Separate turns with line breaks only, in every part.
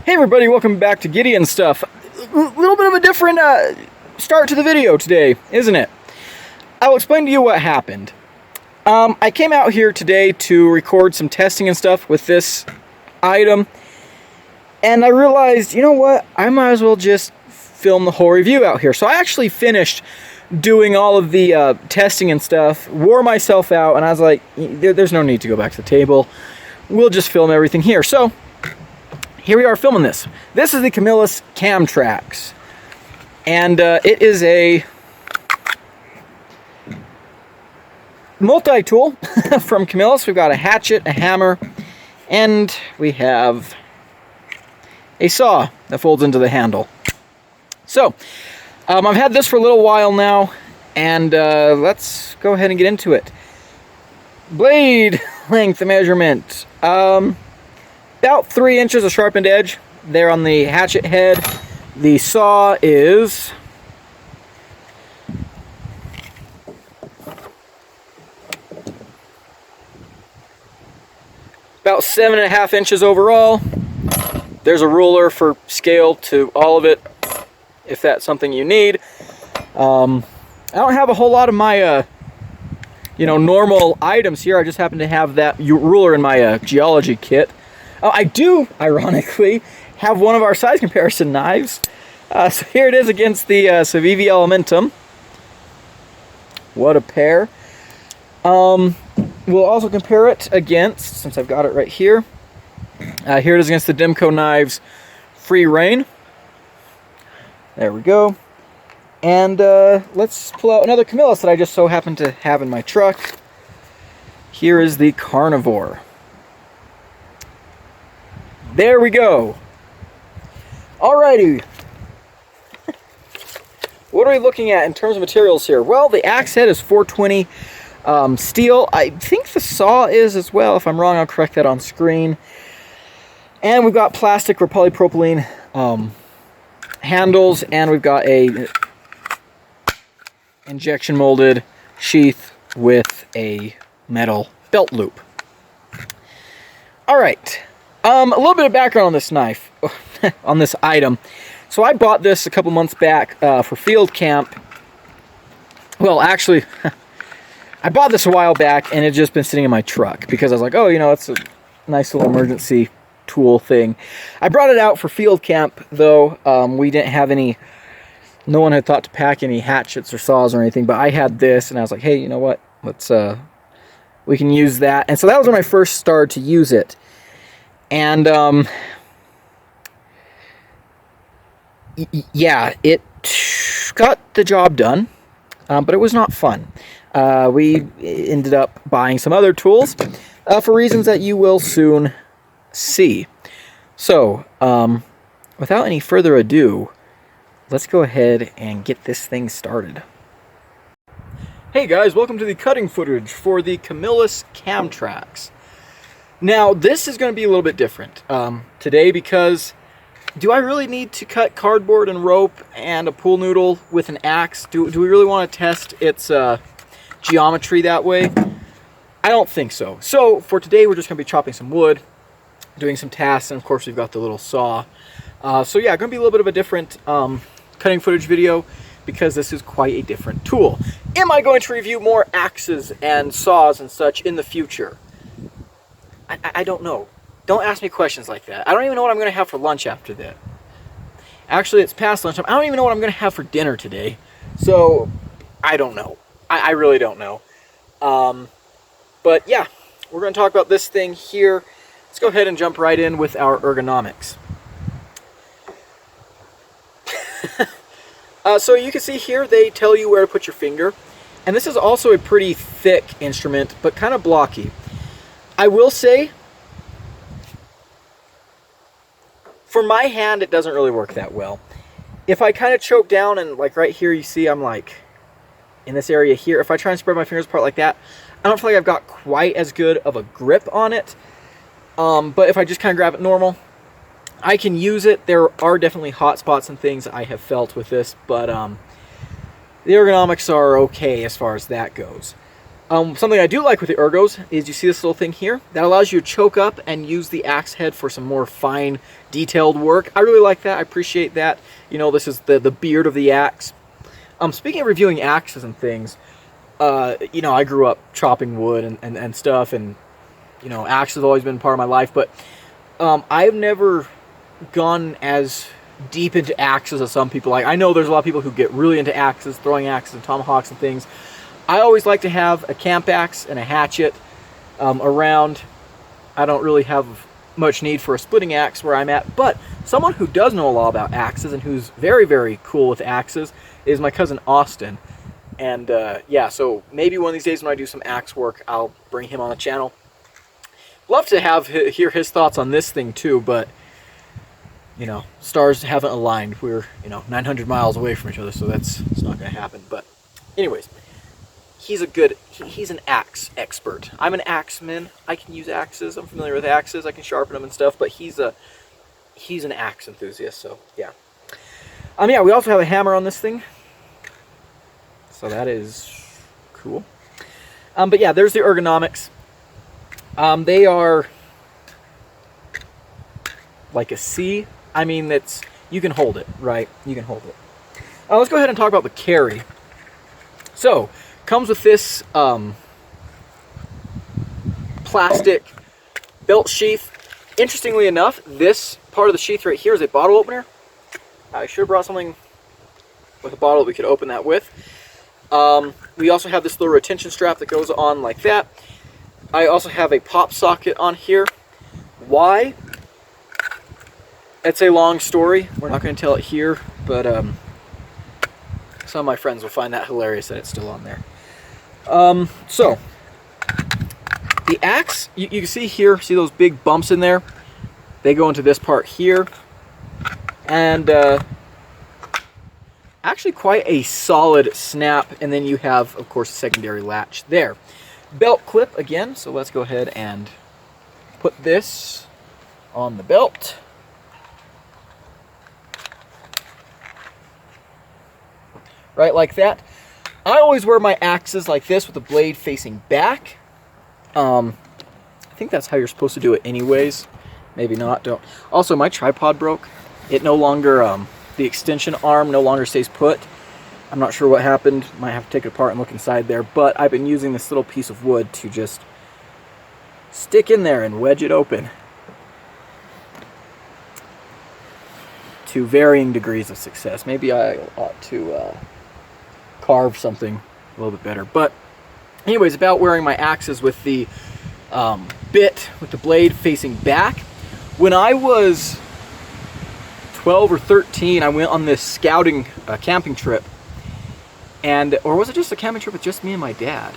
Hey everybody, welcome back to Gideon Stuff. A little bit of a different start to the video today, isn't it? I'll explain to you what happened. I came out here today to record some testing and stuff with this item, and I realized, you know what, I might as well just film the whole review out here. So I actually finished doing all of the testing and stuff, wore myself out, and I was like, there's no need to go back to the table. We'll just film everything here. So here we are filming this. This is the Camillus CamTrax, and it is a multi-tool from Camillus. We've got a hatchet, a hammer, and we have a saw that folds into the handle. So I've had this for a little while now, and let's go ahead and get into it. Blade length measurement. About 3 inches of sharpened edge there on the hatchet head. The saw is about 7.5 inches overall. There's a ruler for scale to all of it, if that's something you need. I don't have a whole lot of my normal items here. I just happen to have that ruler in my geology kit. I do, ironically, have one of our size comparison knives. So here it is against the Civivi Elementum. What a pair. We'll also compare it against, since I've got it right here, here it is against the Dimco Knives Free Reign. There we go. And let's pull out another Camillus that I just so happen to have in my truck. Here is the Carnivore. There we go. Alrighty. What are we looking at in terms of materials here? Well, the axe head is 420 steel. I think the saw is as well. If I'm wrong, I'll correct that on screen. And we've got plastic or polypropylene handles, and we've got a injection molded sheath with a metal belt loop. All right. A little bit of background on this knife, on this item. So I bought this a couple months back for field camp. Well, actually, I bought this a while back, and it had just been sitting in my truck because I was like, oh, it's a nice little emergency tool thing. I brought it out for field camp, though. We didn't have any, no one had thought to pack any hatchets or saws or anything, but I had this, and I was like, hey, you know what? Let's, we can use that. And so that was when I first started to use it. And, yeah, it got the job done, but it was not fun. We ended up buying some other tools for reasons that you will soon see. So, without any further ado, let's go ahead and get this thing started. Hey guys, welcome to the cutting footage for the Camillus CamTrax. Now, this is going to be a little bit different today because do I really need to cut cardboard and rope and a pool noodle with an axe? Do we really want to test its geometry that way? I don't think so. So for today, we're just going to be chopping some wood, doing some tasks, and of course we've got the little saw. So yeah, going to be a little bit of a different cutting footage video because this is quite a different tool. Am I going to review more axes and saws and such in the future? I don't know. Don't ask me questions like that. I don't even know what I'm going to have for lunch after that. Actually, it's past lunchtime. I don't even know what I'm going to have for dinner today. So, I don't know. I really don't know. But yeah, we're going to talk about this thing here. Let's go ahead and jump right in with our ergonomics. So you can see here, they tell you where to put your finger. And this is also a pretty thick instrument, but kind of blocky. I will say, for my hand, it doesn't really work that well. If I kind of choke down and like right here, you see I'm like in this area here. If I try and spread my fingers apart like that, I don't feel like I've got quite as good of a grip on it. But if I just kind of grab it normal, I can use it. There are definitely hot spots and things I have felt with this, but the ergonomics are okay as far as that goes. Something I do like with the Ergos is you see this little thing here that allows you to choke up and use the axe head for some more fine, detailed work. I really like that. I appreciate that. You know, this is the beard of the axe. Speaking of reviewing axes and things, you know, I grew up chopping wood and stuff, and you know, axes have always been part of my life. But I've never gone as deep into axes as some people. Like, I know there's a lot of people who get really into axes, throwing axes and tomahawks and things. I always like to have a camp axe and a hatchet around. I don't really have much need for a splitting axe where I'm at, but someone who does know a lot about axes and who's very, very cool with axes is my cousin Austin. And yeah, so maybe one of these days when I do some axe work, I'll bring him on the channel. Love to hear his thoughts on this thing too, but you know, stars haven't aligned. We're, you know, 900 miles away from each other, so it's not going to happen. But anyways, he's an axe expert. I'm an axeman. I can use axes. I'm familiar with axes. I can sharpen them and stuff, but he's an axe enthusiast, so yeah. Yeah, we also have a hammer on this thing. So that is cool. But yeah, there's the Ergonomics. They are like a C. I mean, you can hold it, right? You can hold it. Let's go ahead and talk about the carry. So, comes with this plastic belt sheath. Interestingly enough, this part of the sheath right here is a bottle opener. I should have brought something with a bottle that we could open that with. We also have this little retention strap that goes on like that. I also have a pop socket on here. Why? It's a long story. We're not going to tell it here, but some of my friends will find that hilarious that it's still on there. So, the axe, you can see here, see those big bumps in there? They go into this part here. And actually quite a solid snap, and then you have, of course, a secondary latch there. Belt clip again, so let's go ahead and put this on the belt. Right, like that. I always wear my axes like this with the blade facing back. I think that's how you're supposed to do it anyways. Maybe not, don't. Also, my tripod broke. It no longer, the extension arm no longer stays put. I'm not sure what happened. Might have to take it apart and look inside there. But I've been using this little piece of wood to just stick in there and wedge it open. To varying degrees of success. Maybe I ought to carve something a little bit better. But anyways, about wearing my axes with the bit, with the blade facing back. When I was 12 or 13, I went on this scouting camping trip. Or was it just a camping trip with just me and my dad?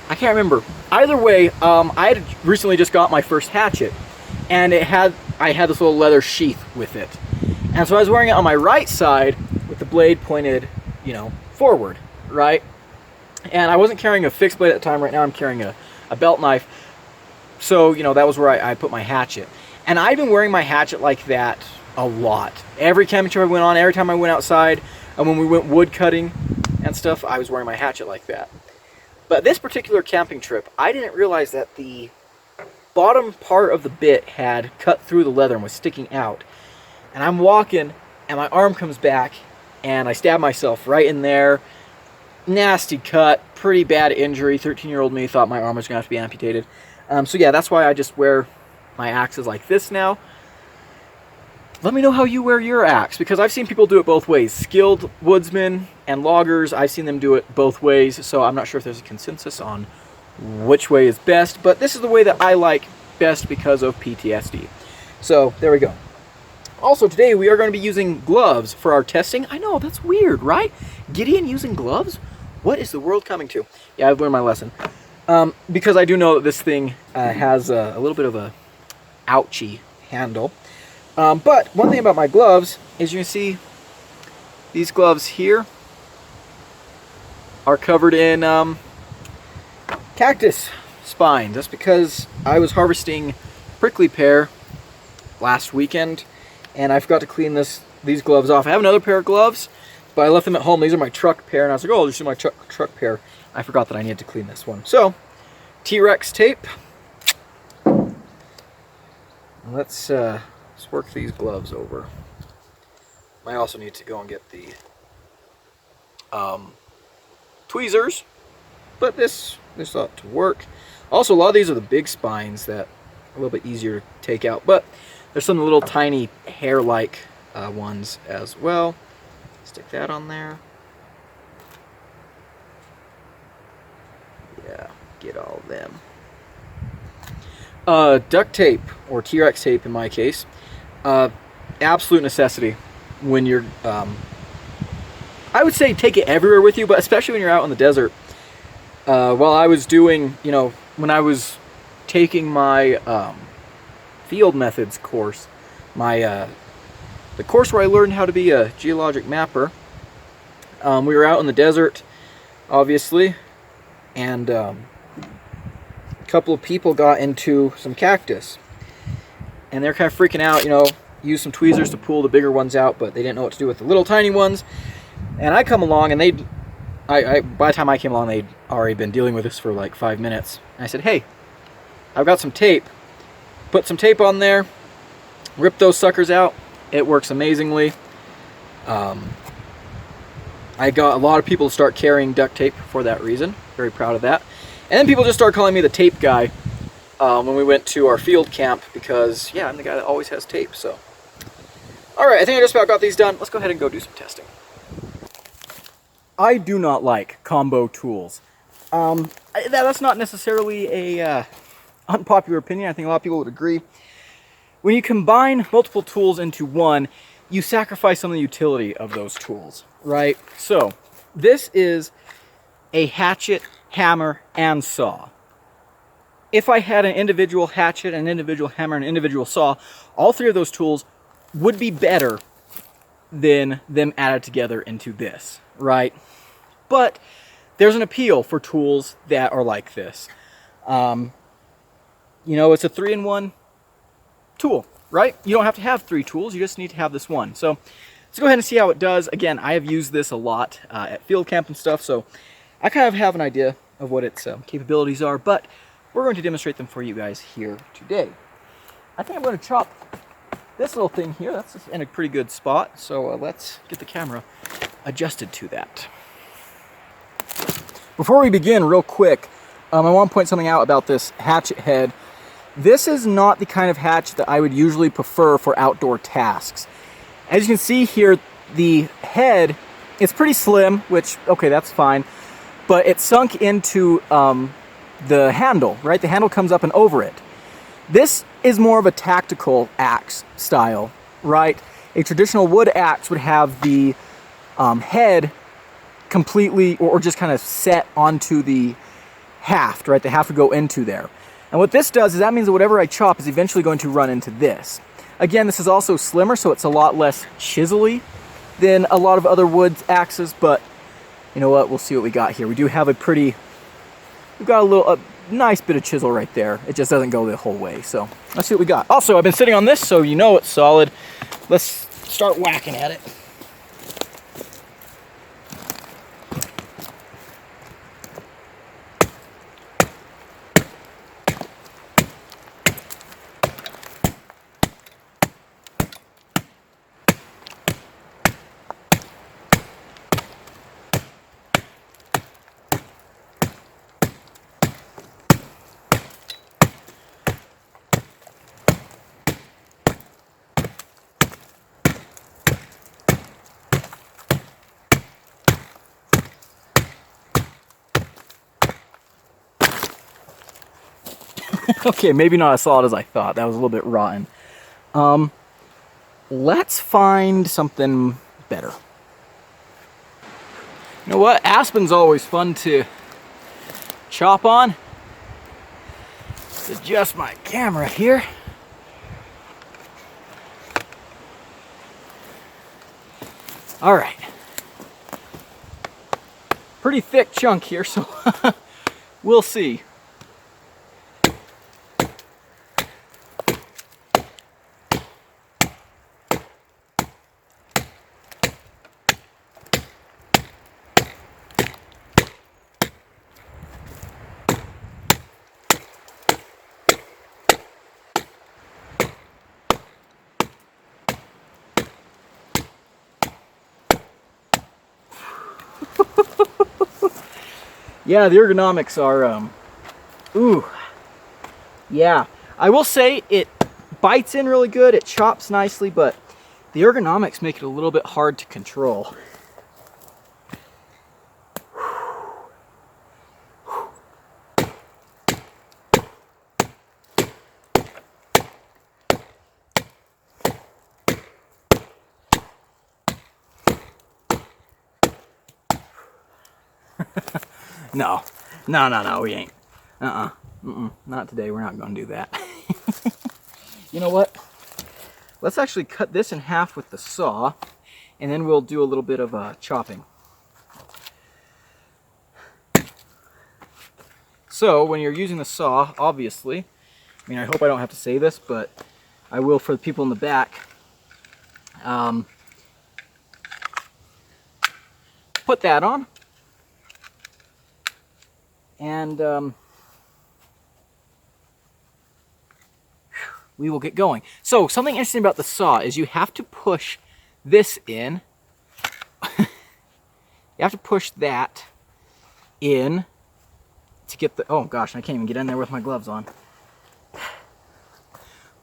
I can't remember. Either way, I had recently just got my first hatchet, and I had this little leather sheath with it. And so I was wearing it on my right side with the blade pointed, you know, forward, right? And I wasn't carrying a fixed blade at the time. Right now I'm carrying a belt knife. So, you know, that was where I put my hatchet. And I've been wearing my hatchet like that a lot. Every camping trip I went on, every time I went outside, and when we went wood cutting and stuff, I was wearing my hatchet like that. But this particular camping trip, I didn't realize that the bottom part of the bit had cut through the leather and was sticking out. And I'm walking, and my arm comes back, and I stab myself right in there. Nasty cut, pretty bad injury. 13-year-old me thought my arm was going to have to be amputated. So yeah, that's why I just wear my axes like this now. Let me know how you wear your axe, because I've seen people do it both ways. Skilled woodsmen and loggers, I've seen them do it both ways, so I'm not sure if there's a consensus on which way is best, but this is the way that I like best because of PTSD. So, there we go. Also, today we are going to be using gloves for our testing. I know, that's weird, right? Gideon using gloves? What is the world coming to? Yeah, I've learned my lesson. Because I do know that this thing has a little bit of a ouchy handle. But one thing about my gloves is you can see these gloves here are covered in cactus spine. That's because I was harvesting prickly pear last weekend and I forgot to clean these gloves off. I have another pair of gloves but I left them at home. These are my truck pair, and I was like, oh, I'll just do my truck pair. I forgot that I needed to clean this one. So, T-Rex tape. Let's work these gloves over. I also need to go and get the tweezers, but this ought to work. Also, a lot of these are the big spines that are a little bit easier to take out, but there's some little tiny hair-like ones as well. Stick that on there. Yeah, get all of them. Duct tape, or T-Rex tape in my case, absolute necessity when you're, I would say take it everywhere with you, but especially when you're out in the desert. While I was doing, you know, when I was taking my field methods course, my the course where I learned how to be a geologic mapper, we were out in the desert, obviously, and a couple of people got into some cactus, and they're kind of freaking out, you know, use some tweezers to pull the bigger ones out, but they didn't know what to do with the little tiny ones. And I come along, and by the time I came along, they'd already been dealing with this for like 5 minutes. And I said, hey, I've got some tape. Put some tape on there, rip those suckers out. It works amazingly. I got a lot of people to start carrying duct tape for that reason. Very proud of that. And then people just started calling me the tape guy when we went to our field camp, because, yeah, I'm the guy that always has tape, so. All right, I think I just about got these done. Let's go ahead and go do some testing. I do not like combo tools. That's not necessarily a unpopular opinion. I think a lot of people would agree. When you combine multiple tools into one, you sacrifice some of the utility of those tools, right? So, this is a hatchet, hammer, and saw. If I had an individual hatchet, an individual hammer, and an individual saw, all three of those tools would be better than them added together into this, right? But there's an appeal for tools that are like this. You know, it's a 3-in-1 tool, right? You don't have to have 3 tools, you just need to have this one. So let's go ahead and see how it does. Again, I have used this a lot at field camp and stuff, so I kind of have an idea of what its capabilities are, but we're going to demonstrate them for you guys here today. I think I'm going to chop this little thing here. That's in a pretty good spot, so let's get the camera adjusted to that. Before we begin, real quick, I want to point something out about this hatchet head. This is not the kind of hatchet that I would usually prefer for outdoor tasks. As you can see here, the head is pretty slim, which, okay, that's fine, but it's sunk into the handle, right? The handle comes up and over it. This is more of a tactical axe style, right? A traditional wood axe would have the head completely or just kind of set onto the haft, right? The haft would go into there. And what this does is that means that whatever I chop is eventually going to run into this. Again, this is also slimmer, so it's a lot less chiselly than a lot of other wood axes, but you know what? We'll see what we got here. We do have we've got a nice bit of chisel right there. It just doesn't go the whole way, so let's see what we got. Also, I've been sitting on this, so you know it's solid. Let's start whacking at it. Okay, maybe not as solid as I thought. That was a little bit rotten. Let's find something better. You know what? Aspen's always fun to chop on. Let's adjust my camera here. All right. Pretty thick chunk here, so we'll see. Yeah, the ergonomics are, ooh, yeah. I will say it bites in really good, it chops nicely, but the ergonomics make it a little bit hard to control. No, we ain't. Not today, we're not gonna do that. You know what? Let's actually cut this in half with the saw, and then we'll do a little bit of chopping. So, when you're using the saw, obviously, I mean, I hope I don't have to say this, but I will for the people in the back. Put that on, and we will get going. So, something interesting about the saw is you have to push this in. You have to push that in to get the, oh gosh, I can't even get in there with my gloves on.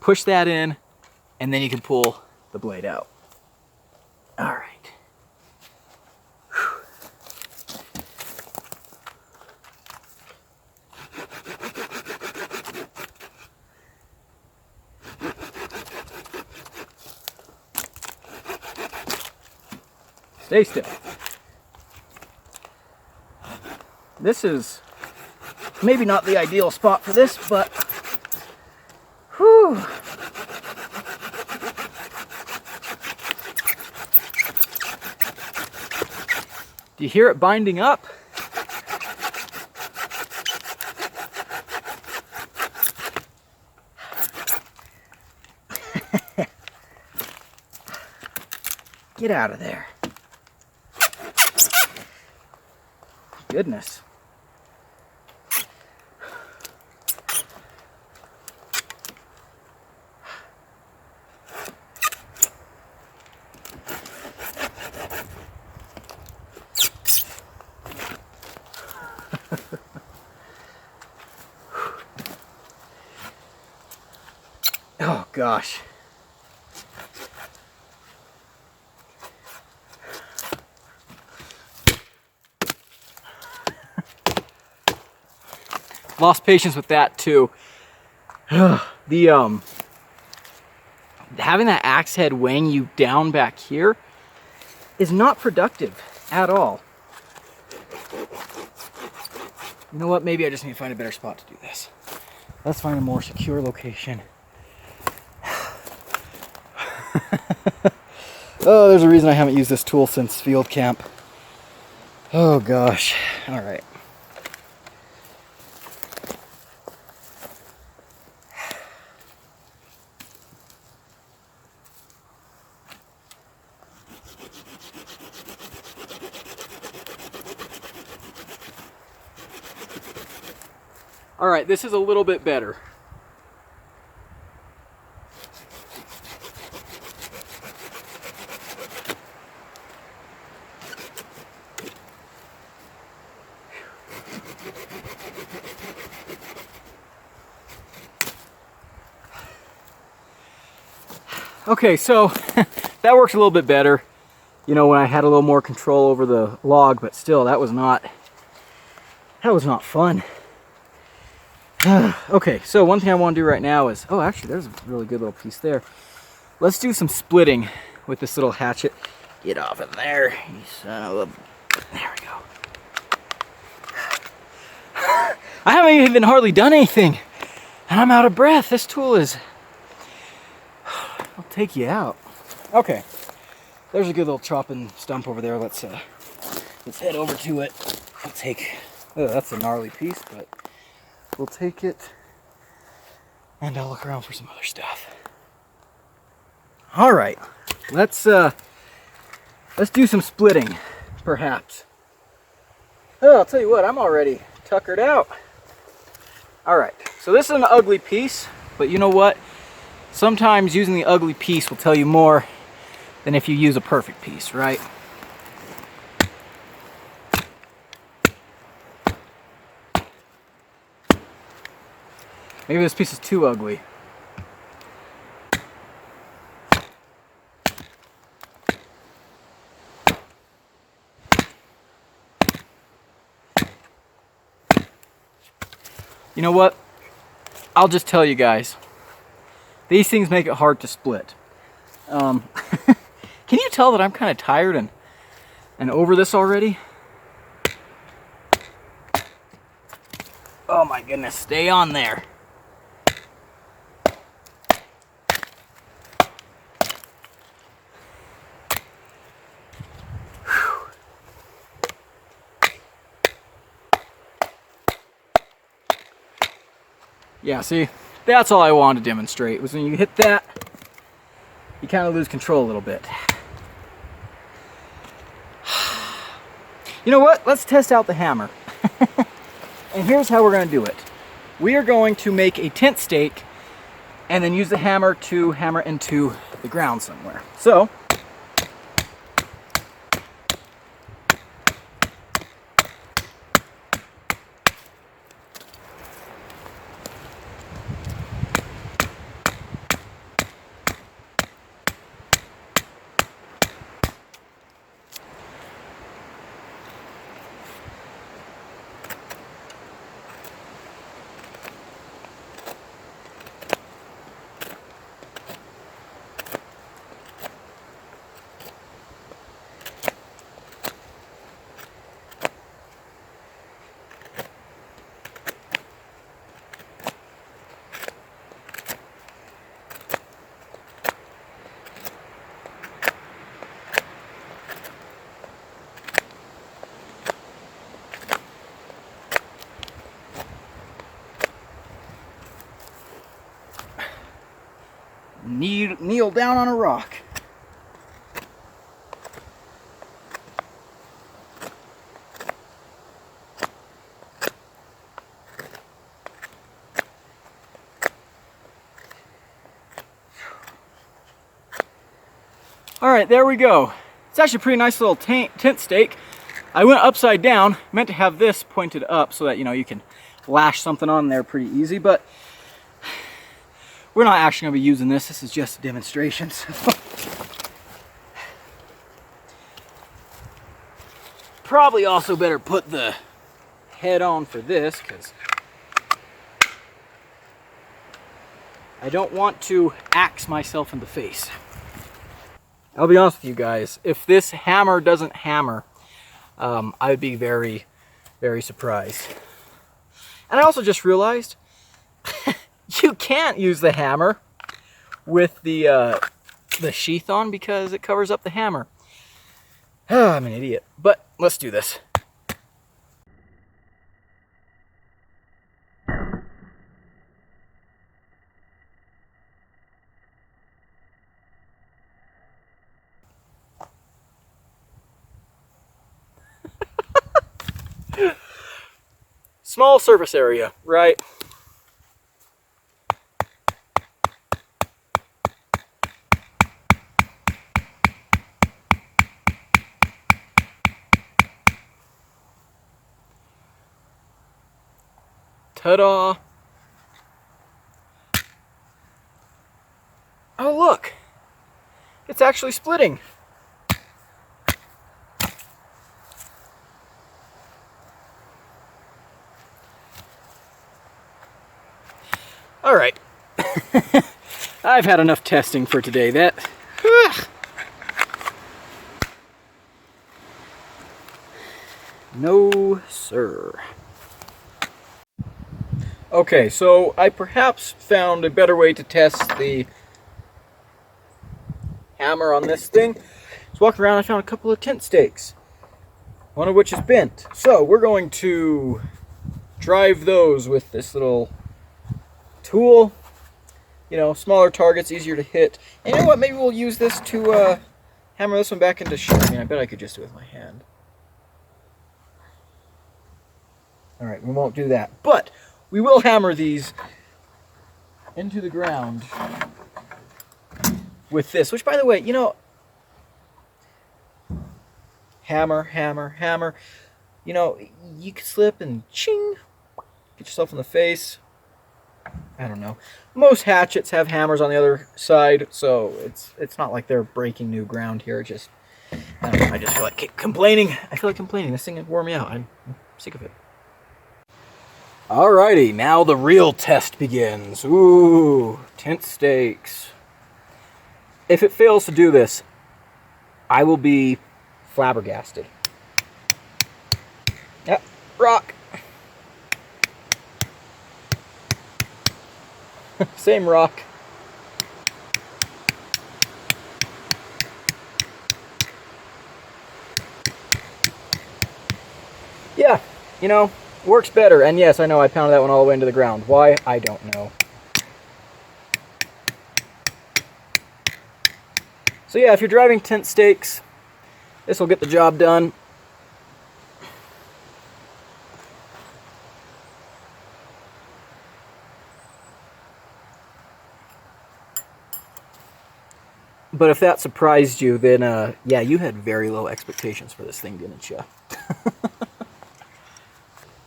Push that in, and then you can pull the blade out. All right. Stay still. This is maybe not the ideal spot for this, but whew. Do you hear it binding up? Get out of there. Goodness. Oh gosh. Lost patience with that too. The having that axe head weighing you down back here is not productive at all. You know what? Maybe I just need to find a better spot to do this. Let's find a more secure location. Oh, there's a reason I haven't used this tool since field camp. Oh gosh. All right. All right, this is a little bit better. Okay, so that works a little bit better, you know, when I had a little more control over the log, but still, that was not fun. Okay, so one thing I want to do right now is, oh, actually, there's a really good little piece there. Let's do some splitting with this little hatchet. Get off in there, you son of a... There we go. I haven't even hardly done anything, and I'm out of breath. This tool is... I'll take you out. Okay, there's a good little chopping stump over there. Let's head over to it. I'll take... Oh, that's a gnarly piece, but we'll take it, and I'll look around for some other stuff. All right, let's do some splitting, perhaps. Oh, I'll tell you what, I'm already tuckered out. All right, so this is an ugly piece, but you know what? Sometimes using the ugly piece will tell you more than if you use a perfect piece, right? Maybe this piece is too ugly. You know what? I'll just tell you guys. These things make it hard to split. Can you tell that I'm kind of tired and over this already? Oh my goodness, stay on there. Yeah, see, that's all I wanted to demonstrate, was when you hit that, you kind of lose control a little bit. You know what? Let's test out the hammer. And here's how we're going to do it. We are going to make a tent stake and then use the hammer to hammer into the ground somewhere. So, kneel down on a rock. All right, there we go. It's actually a pretty nice little tent stake. I went upside down, meant to have this pointed up so that, you know, you can lash something on there pretty easy, but we're not actually going to be using this. This is just a demonstration. Probably also better put the head on for this, because I don't want to axe myself in the face. I'll be honest with you guys, if this hammer doesn't hammer, I would be very, very surprised. And I also just realized you can't use the hammer with the sheath on because it covers up the hammer. I'm an idiot, but let's do this. Small surface area, right? Ta-da! Oh look! It's actually splitting! Alright. I've had enough testing for today. No, sir. Okay, so I perhaps found a better way to test the hammer on this thing. I was walking around, I found a couple of tent stakes, one of which is bent. So we're going to drive those with this little tool. You know, smaller targets, easier to hit. And you know what, maybe we'll use this to hammer this one back into shape. I mean, I bet I could just do it with my hand. Alright, we won't do that. But we will hammer these into the ground with this, which, by the way, you know, hammer, hammer, hammer. You know, you could slip and ching, get yourself in the face. I don't know. Most hatchets have hammers on the other side, so it's not like they're breaking new ground here. It just, I don't know, I just feel like complaining. I feel like complaining. This thing had wore me out. I'm sick of it. Alrighty, now the real test begins. Ooh, tent stakes. If it fails to do this, I will be flabbergasted. Yep, rock. Same rock. Yeah, you know, works better. And yes, I know I pounded that one all the way into the ground. Why? I don't know. So yeah, if you're driving tent stakes, this will get the job done. But if that surprised you, then yeah, you had very low expectations for this thing, didn't you?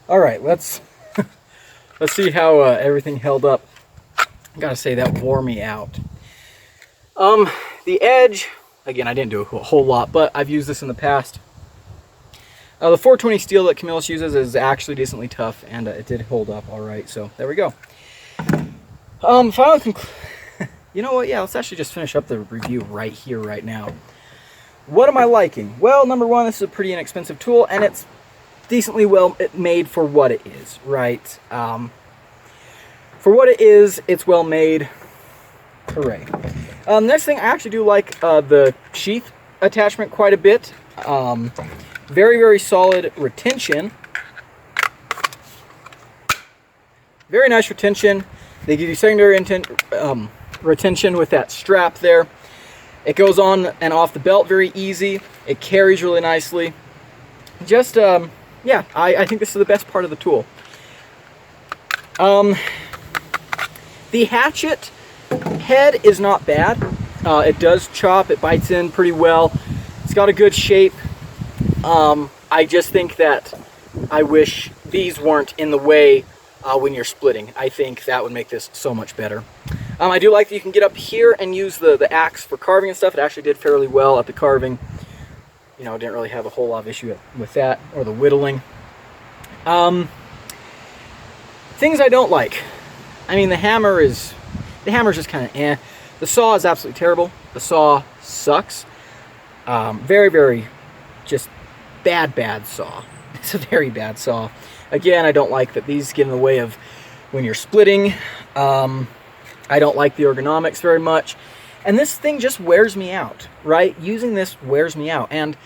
All right, let's see how everything held up. I gotta say, that wore me out. The edge, again, I didn't do a whole lot, but I've used this in the past. The 420 steel that Camillus uses is actually decently tough, and it did hold up all right. So there we go. You know what? Yeah, let's actually just finish up the review right here, right now. What am I liking? Well, number one, this is a pretty inexpensive tool, and it's decently well made for what it is, right? For what it is, it's well made. Hooray. Next thing, I actually do like the sheath attachment quite a bit. Very, very solid retention. Very nice retention. They give you secondary retention with that strap there. It goes on and off the belt very easy. It carries really nicely. Just, yeah, I think this is the best part of the tool. The hatchet head is not bad. It does chop, it bites in pretty well. It's got a good shape. I just think that I wish these weren't in the way when you're splitting. I think that would make this so much better. I do like that you can get up here and use the axe for carving and stuff. It actually did fairly well at the carving. You know, didn't really have a whole lot of issue with that, or the whittling. Things I don't like. I mean, the hammer's just kind of eh. The saw is absolutely terrible. The saw sucks. Very, very just bad saw. It's a very bad saw. Again, I don't like that these get in the way of when you're splitting. I don't like the ergonomics very much. And this thing just wears me out, right? Using this wears me out. And,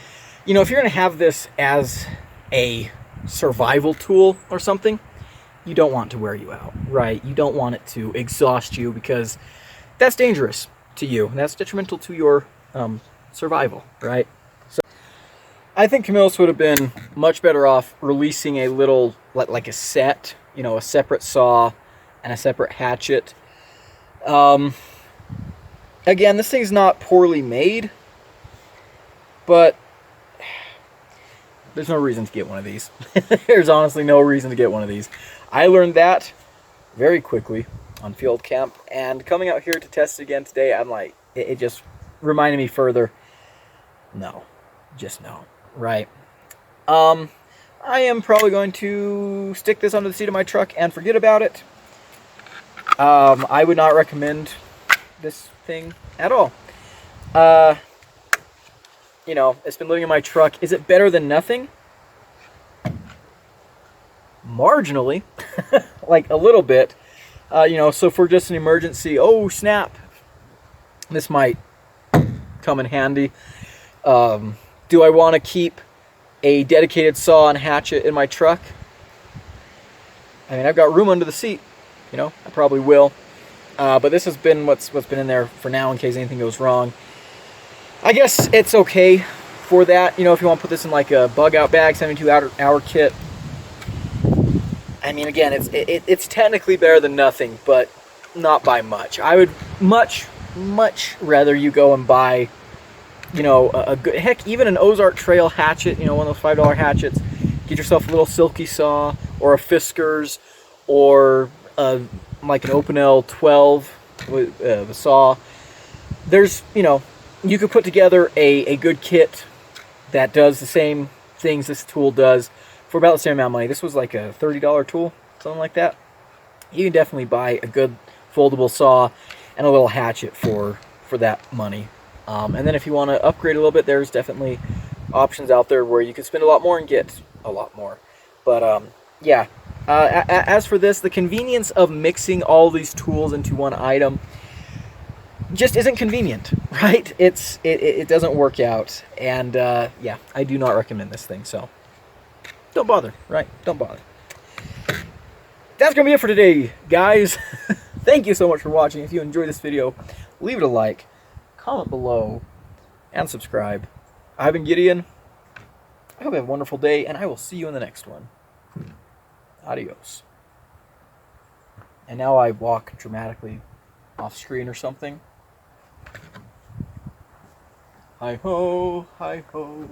you know, if you're going to have this as a survival tool or something, you don't want it to wear you out, right? You don't want it to exhaust you, because that's dangerous to you. That's detrimental to your survival, right? So I think Camillus would have been much better off releasing a little, like a set, you know, a separate saw and a separate hatchet. Again, this thing's not poorly made, but there's no reason to get one of these. There's honestly no reason to get one of these. I learned that very quickly on field camp, and coming out here to test it again today, I'm like, it just reminded me further, no, just no, right? I am probably going to stick this under the seat of my truck and forget about it. I would not recommend this thing at all. You know, it's been living in my truck. Is it better than nothing? Marginally. Like a little bit. You know, so for just an emergency, oh snap, this might come in handy. Do I want to keep a dedicated saw and hatchet in my truck? I mean, I've got room under the seat. You know, I probably will. But this has been what's been in there for now in case anything goes wrong. I guess it's okay for that. You know, if you want to put this in like a bug out bag, 72-hour kit. I mean, again, it's technically better than nothing, but not by much. I would much rather you go and buy, you know, a good, heck, even an Ozark Trail hatchet, you know, one of those $5 hatchets. Get yourself a little silky saw, or a Fiskars, or a like an Open L12 with the saw, there's, you know, you could put together a good kit that does the same things this tool does for about the same amount of money. This was like a $30 tool, something like that. You can definitely buy a good foldable saw and a little hatchet for that money. And then if you want to upgrade a little bit, there's definitely options out there where you can spend a lot more and get a lot more. But yeah, as for this, the convenience of mixing all these tools into one item just isn't convenient, right? It doesn't work out, and yeah, I do not recommend this thing. So don't bother, right? Don't bother. That's gonna be it for today, guys. Thank you so much for watching. If you enjoyed this video, leave it a like, comment below, and subscribe. I've been Gideon. I hope you have a wonderful day, and I will see you in the next one. Adios. And now I walk dramatically off screen or something. Hi ho, hi ho.